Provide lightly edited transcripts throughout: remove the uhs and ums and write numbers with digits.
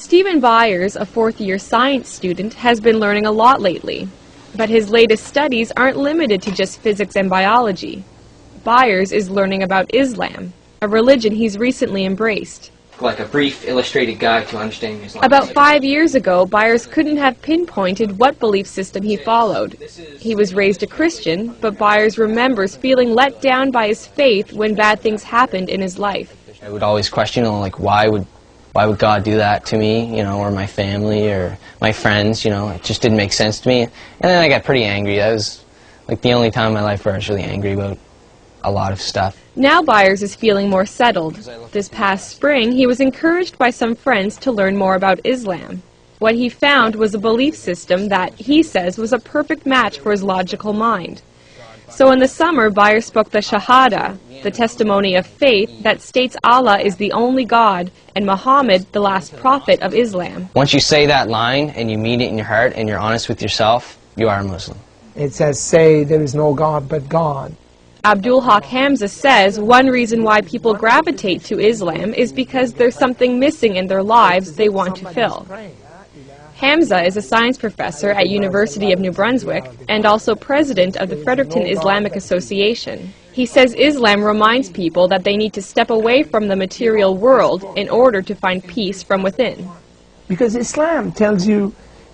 Stephen Byers, a fourth-year science student, has been learning a lot lately. But his latest studies aren't limited to just physics and biology. Byers is learning about Islam, a religion he's recently embraced. Like a brief illustrated guide to understanding Islam. About 5 years ago, Byers couldn't have pinpointed what belief system he followed. He was raised a Christian, but Byers remembers feeling let down by his faith when bad things happened in his life. I would always question, like, why would God do that to me, or my family, or my friends, it just didn't make sense to me. And then I got pretty angry. That was, like, the only time in my life where I was really angry about a lot of stuff. Now Byers is feeling more settled. This past spring, he was encouraged by some friends to learn more about Islam. What he found was a belief system that, he says, was a perfect match for his logical mind. So in the summer, Byers spoke the Shahada, the testimony of faith that states Allah is the only God and Muhammad the last prophet of Islam. Once you say that line and you mean it in your heart and you're honest with yourself, you are a Muslim. It says, say there is no God but God. Abdul Haq Hamza says one reason why people gravitate to Islam is because there's something missing in their lives they want to fill. Hamza is a science professor at University of New Brunswick and also president of the Fredericton Islamic Association. He says Islam reminds people that they need to step away from the material world in order to find peace from within. Because Islam tells you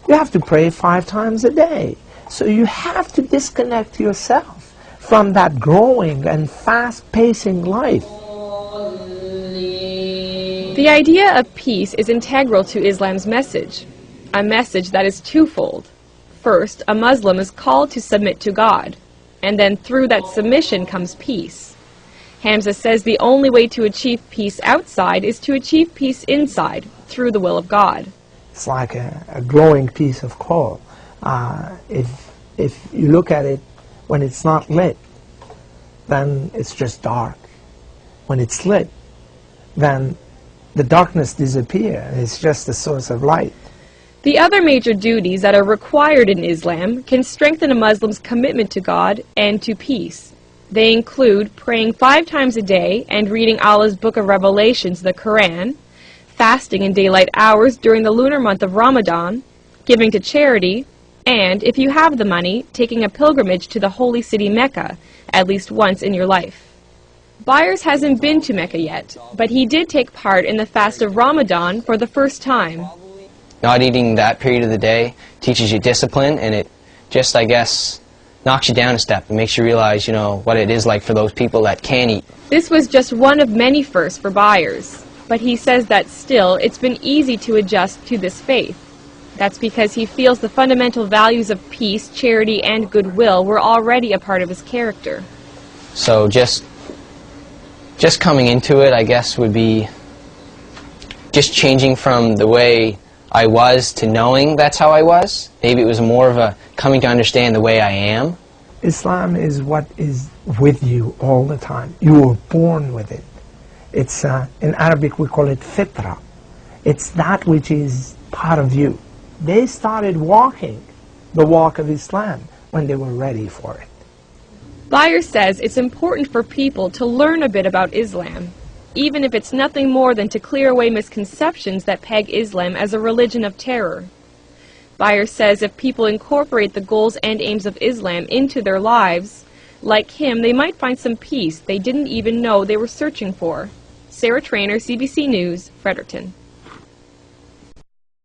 have to pray 5 times a day. So you have to disconnect yourself from that growing and fast-pacing life. The idea of peace is integral to Islam's message, a message that is twofold. First, a Muslim is called to submit to God, and then through that submission comes peace. Hamza says the only way to achieve peace outside is to achieve peace inside, through the will of God. It's like a glowing piece of coal. If you look at it when it's not lit, then it's just dark. When it's lit, then the darkness disappears. It's just a source of light. The other major duties that are required in Islam can strengthen a Muslim's commitment to God and to peace. They include praying 5 times a day and reading Allah's Book of Revelations, the Quran, fasting in daylight hours during the lunar month of Ramadan, giving to charity, and, if you have the money, taking a pilgrimage to the holy city Mecca at least once in your life. Byers hasn't been to Mecca yet, but he did take part in the fast of Ramadan for the first time. Not eating that period of the day teaches you discipline, and it just, I guess, knocks you down a step and makes you realize, what it is like for those people that can't eat. This was just one of many firsts for Byers, but he says that still it's been easy to adjust to this faith. That's because he feels the fundamental values of peace, charity, and goodwill were already a part of his character. So just coming into it, I guess, would be just changing from the way I was to knowing that's how I was. Maybe it was more of a coming to understand the way I am. Islam is what is with you all the time. You were born with it. It's, in Arabic we call it fitra. It's that which is part of you. They started walking the walk of Islam when they were ready for it. Byers says it's important for people to learn a bit about Islam, even if it's nothing more than to clear away misconceptions that peg Islam as a religion of terror. Byers says if people incorporate the goals and aims of Islam into their lives, like him, they might find some peace they didn't even know they were searching for. Sarah Trainer, CBC News, Fredericton.